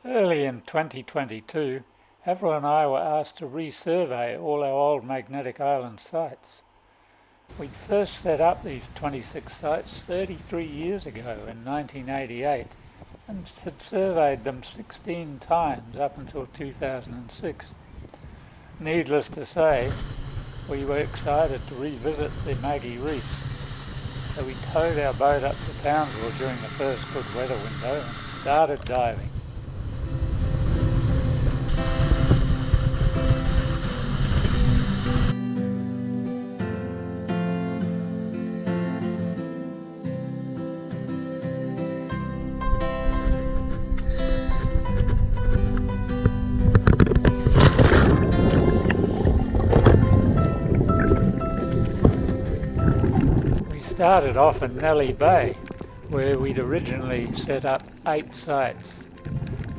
Early in 2022, Avril and I were asked to resurvey all our old magnetic island sites. We'd first set up these 26 sites 33 years ago in 1988 and had surveyed them 16 times up until 2006. Needless to say, we were excited to revisit the MICDA reefs, so we towed our boat up to Townsville during the first good weather window and started diving. Started off in Nelly Bay, where we'd originally set up 8 sites.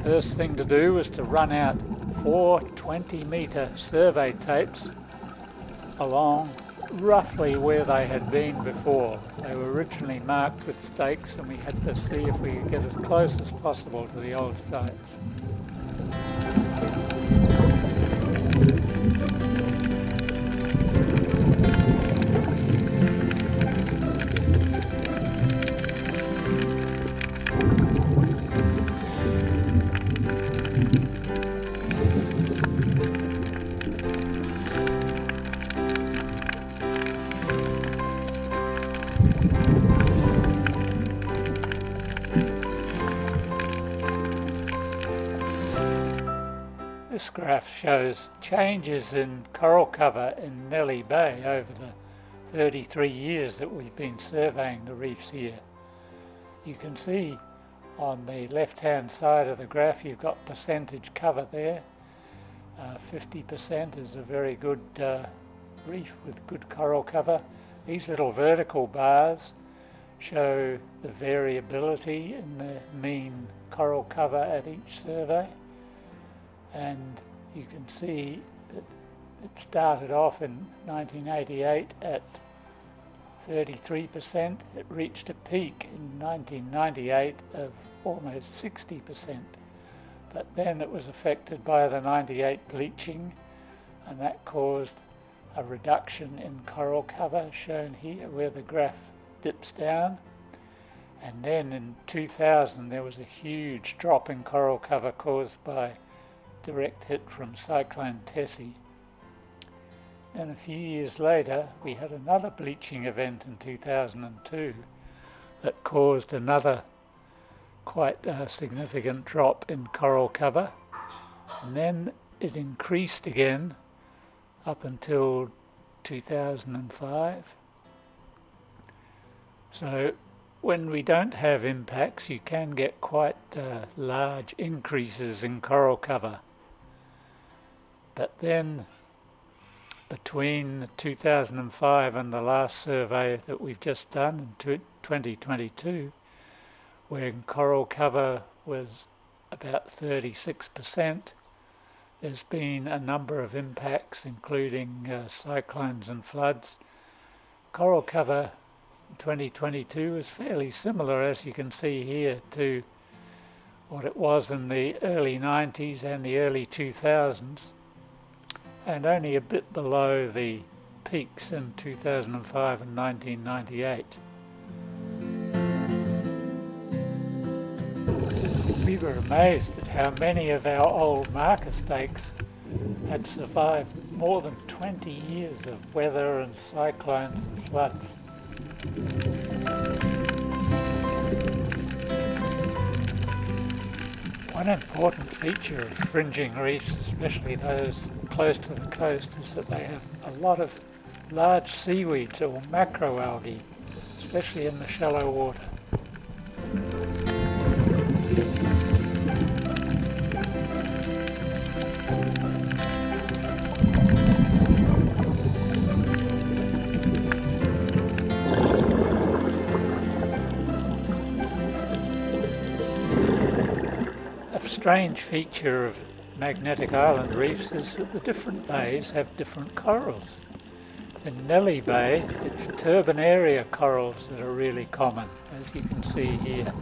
First thing to do was to run out 4 20-metre survey tapes along roughly where they had been before. They were originally marked with stakes and we had to see if we could get as close as possible to the old sites. This graph shows changes in coral cover in Nelly Bay over the 33 years that we've been surveying the reefs here. You can see on the left-hand side of the graph you've got percentage cover there. 50% is a very good reef with good coral cover. These little vertical bars show the variability in the mean coral cover at each survey. And you can see that it started off in 1988 at 33%. It reached a peak in 1998 of almost 60%. But then it was affected by the 98 bleaching, and that caused a reduction in coral cover, shown here where the graph dips down. And then in 2000 there was a huge drop in coral cover caused by direct hit from Cyclone Tessie. Then a few years later we had another bleaching event in 2002 that caused another quite significant drop in coral cover, and then it increased again up until 2005. So when we don't have impacts you can get quite large increases in coral cover. But then between 2005 and the last survey that we've just done in 2022, when coral cover was about 36%, there's been a number of impacts including cyclones and floods. Coral cover in 2022 is fairly similar, as you can see here, to what it was in the early 90s and the early 2000s, and only a bit below the peaks in 2005 and 1998. We were amazed at how many of our old marker stakes had survived more than 20 years of weather and cyclones and floods. One important feature of fringing reefs, especially those close to the coast, is that they have a lot of large seaweeds or macroalgae, especially in the shallow water. A strange feature of magnetic island reefs is that the different bays have different corals. In Nelly Bay, it's turban area corals that are really common, as you can see here.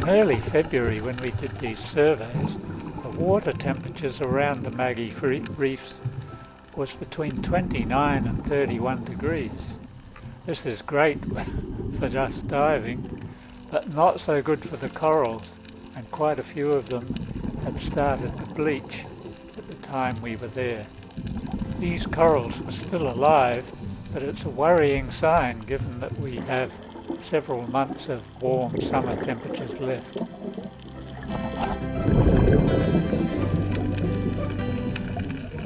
In early February, when we did these surveys, the water temperatures around the Maggie reefs was between 29 and 31 degrees. This is great for just diving, but not so good for the corals, and quite a few of them had started to bleach at the time we were there. These corals were still alive, but it's a worrying sign given that we have several months of warm summer temperatures left.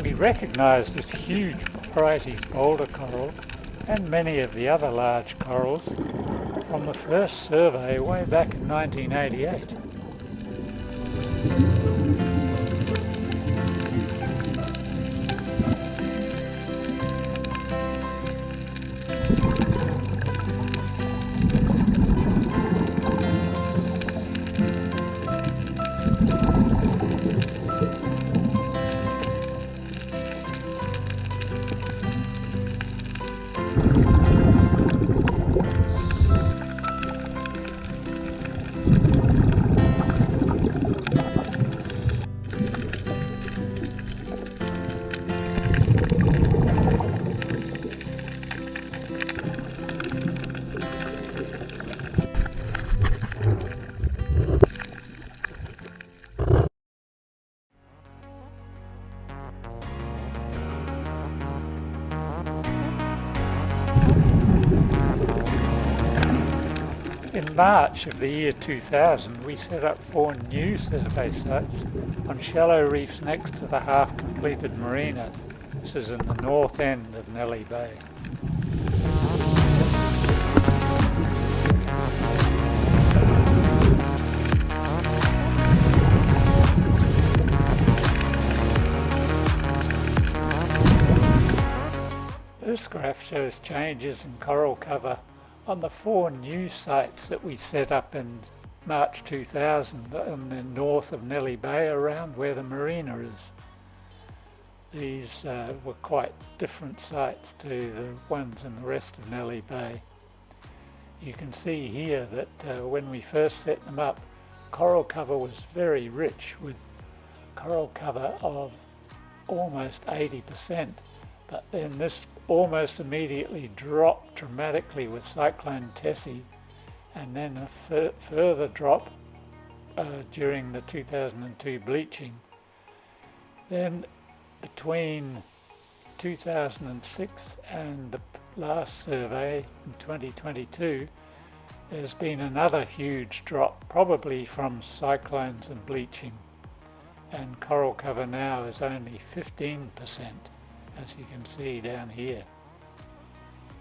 We recognise this huge Prior's boulder coral and many of the other large corals from the first survey way back in 1988. In March of the year 2000, we set up 4 new survey sites on shallow reefs next to the half-completed Marina. This is in the north end of Nelly Bay. This graph shows changes in coral cover on the 4 new sites that we set up in March 2000 in the north of Nelly Bay, around where the Marina is. These were quite different sites to the ones in the rest of Nelly Bay. You can see here that when we first set them up, coral cover was very rich, with coral cover of almost 80%. But then this almost immediately dropped dramatically with Cyclone Tessie, and then a further drop during the 2002 bleaching. Then between 2006 and the last survey in 2022, there's been another huge drop, probably from cyclones and bleaching, and coral cover now is only 15%. As you can see down here.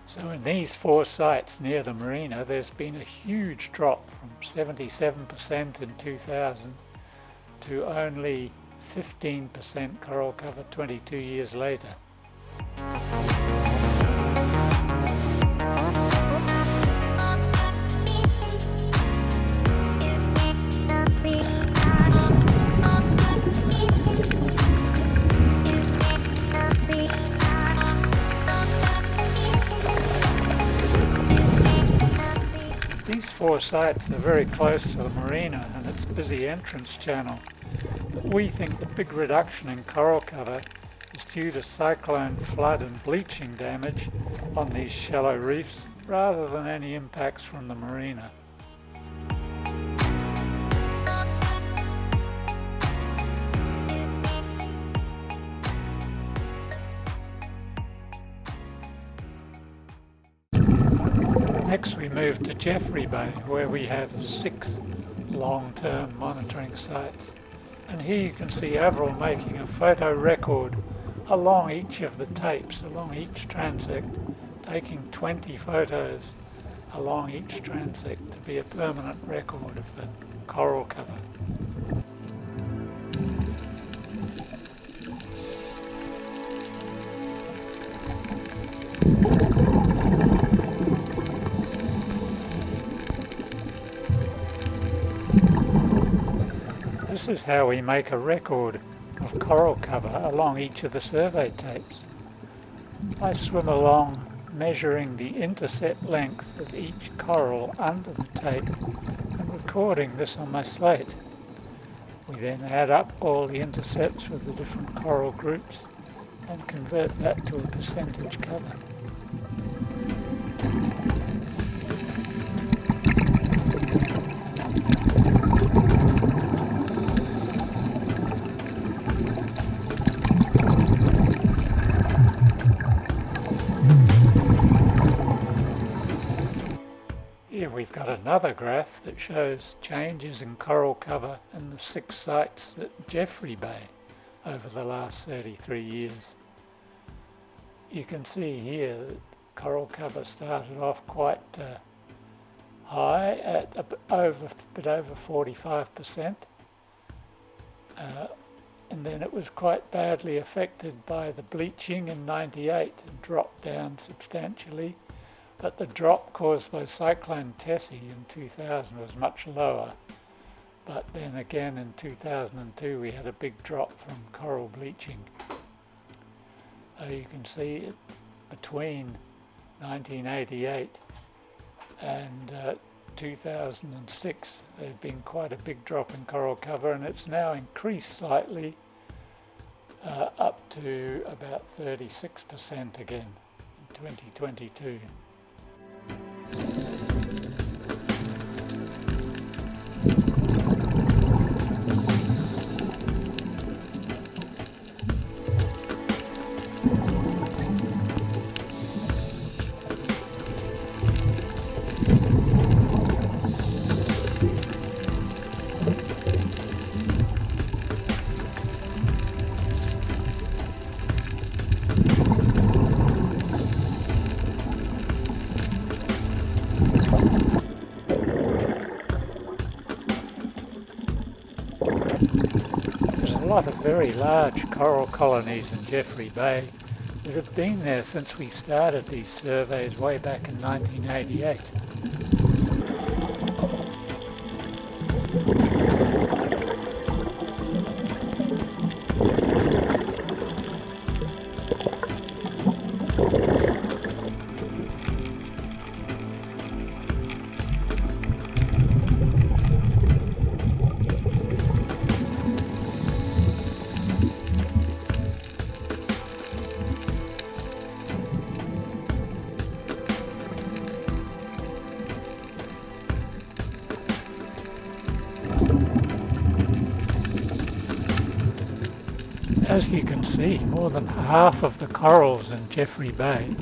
So in these 4 sites near the Marina, there's been a huge drop from 77% in 2000 to only 15% coral cover 22 years later. These 4 sites are very close to the Marina and its busy entrance channel, but we think the big reduction in coral cover is due to cyclone, flood and bleaching damage on these shallow reefs rather than any impacts from the Marina. Next we move to Jeffrey Bay, where we have 6 long-term monitoring sites. And here you can see Avril making a photo record along each of the tapes, along each transect, taking 20 photos along each transect to be a permanent record of the coral cover. This is how we make a record of coral cover along each of the survey tapes. I swim along measuring the intercept length of each coral under the tape, and with recording this on my slate. We then add up all the intercepts with the different coral groups and convert that to a percentage cover. Here we've got another graph that shows changes in coral cover in the 6 sites at Jeffrey Bay over the last 33 years. You can see here that coral cover started off quite high at a bit over 45%, and then it was quite badly affected by the bleaching in '98 and dropped down substantially. But the drop caused by Cyclone Tessie in 2000 was much lower. But then again in 2002 we had a big drop from coral bleaching. You can see between 1988 and 2006 there's been quite a big drop in coral cover, and it's now increased slightly up to about 36% again in 2022. A lot of very large coral colonies in Jeffrey Bay that have been there since we started these surveys way back in 1988. As you can see, more than half of the corals in Jeffrey Bay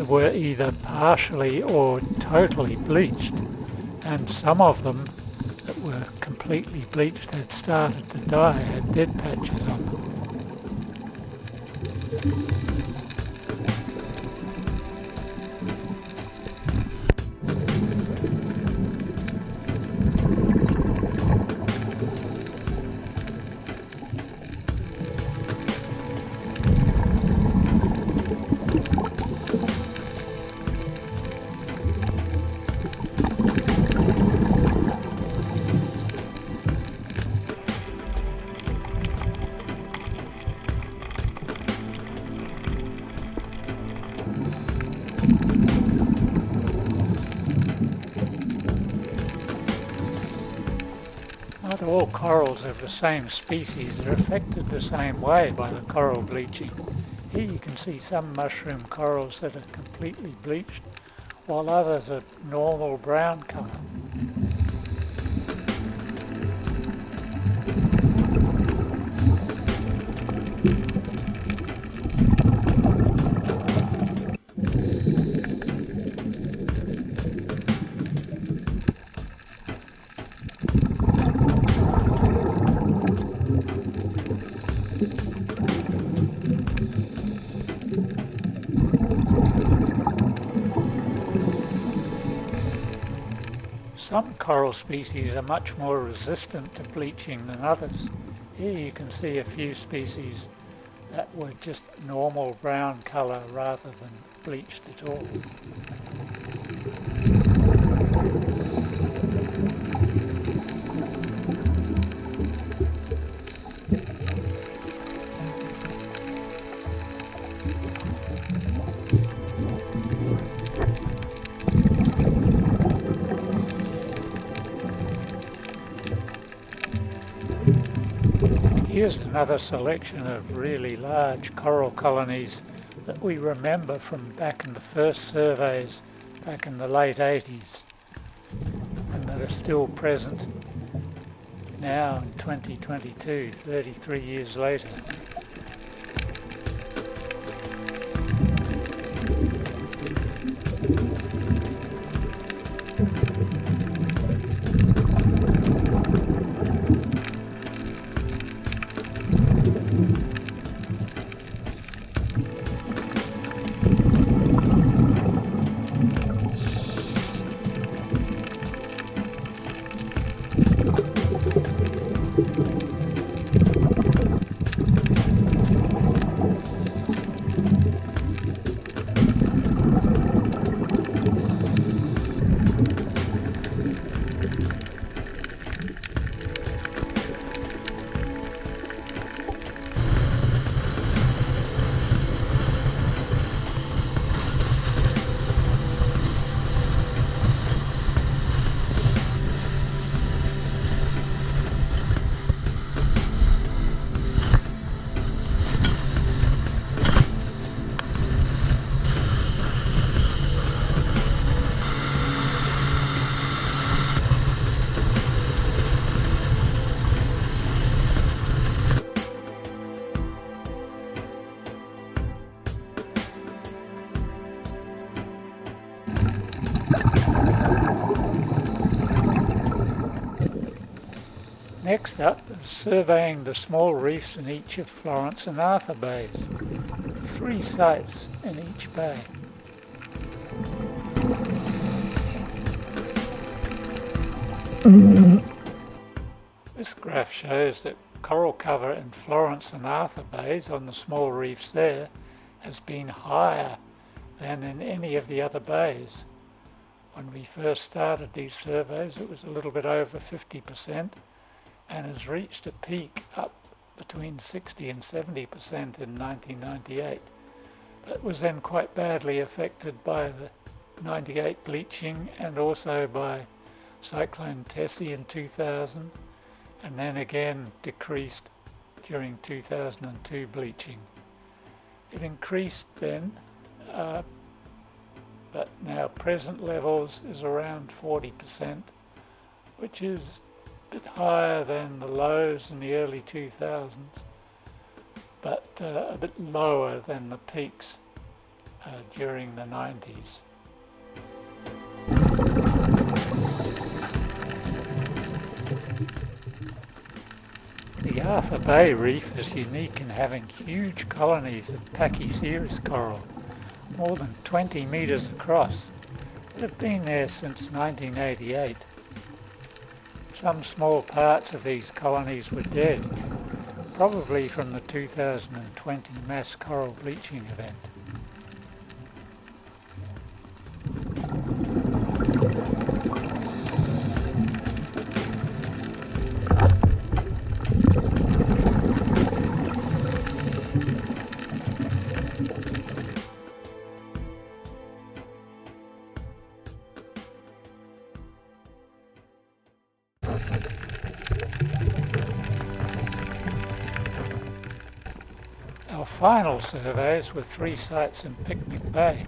were either partially or totally bleached, and some of them that were completely bleached had started to die, had dead patches on them. Not all corals of the same species are affected the same way by the coral bleaching. Here you can see some mushroom corals that are completely bleached, while others are normal brown colour. Some coral species are much more resistant to bleaching than others. Here you can see a few species that were just normal brown colour rather than bleached at all. Here's another selection of really large coral colonies that we remember from back in the first surveys back in the late 80s and that are still present now in 2022, 33 years later. Next up is surveying the small reefs in each of Florence and Arthur Bays. 3 sites in each bay. This graph shows that coral cover in Florence and Arthur Bays on the small reefs there has been higher than in any of the other bays. When we first started these surveys it was a little bit over 50%. And has reached a peak up between 60 and 70% in 1998, but was then quite badly affected by the 98 bleaching and also by Cyclone Tessie in 2000, and then again decreased during 2002 bleaching. It increased then, but now present levels is around 40%, which is bit higher than the lows in the early 2000s, but a bit lower than the peaks during the 90s. The Arthur Bay Reef is unique in having huge colonies of Pachyceres coral, more than 20 meters across, that have been there since 1988. Some small parts of these colonies were dead, probably from the 2020 mass coral bleaching event. Our final surveys were 3 sites in Picnic Bay.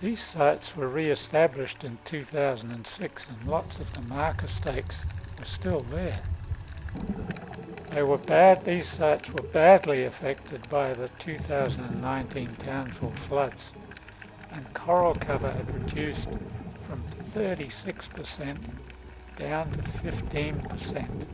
These sites were re-established in 2006 and lots of the marker stakes were still there. These sites were badly affected by the 2019 Townsville floods, and coral cover had reduced from 36% down to 15%.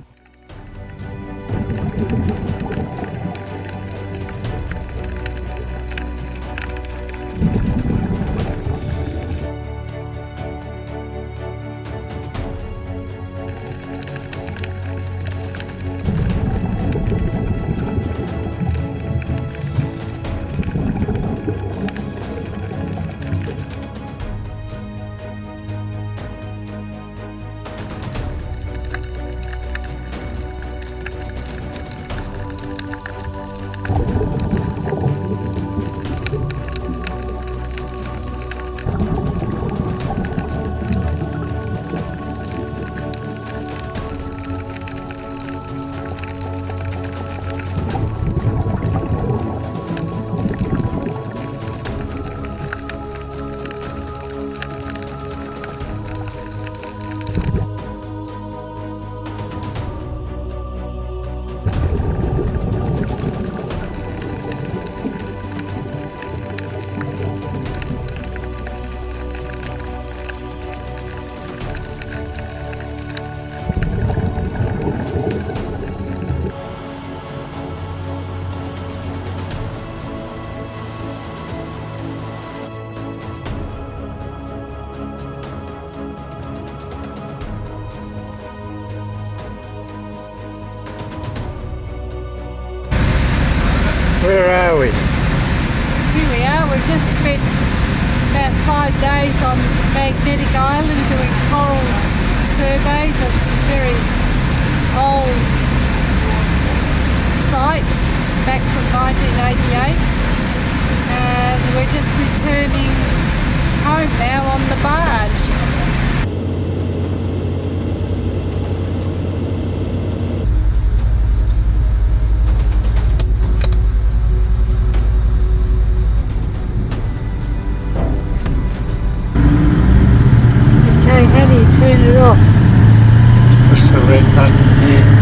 we've just spent about 5 days on Magnetic Island doing coral surveys of some very old sites back from 1988, and we're just returning home now on the barge. Okay, how do you turn it off? Push the red button here.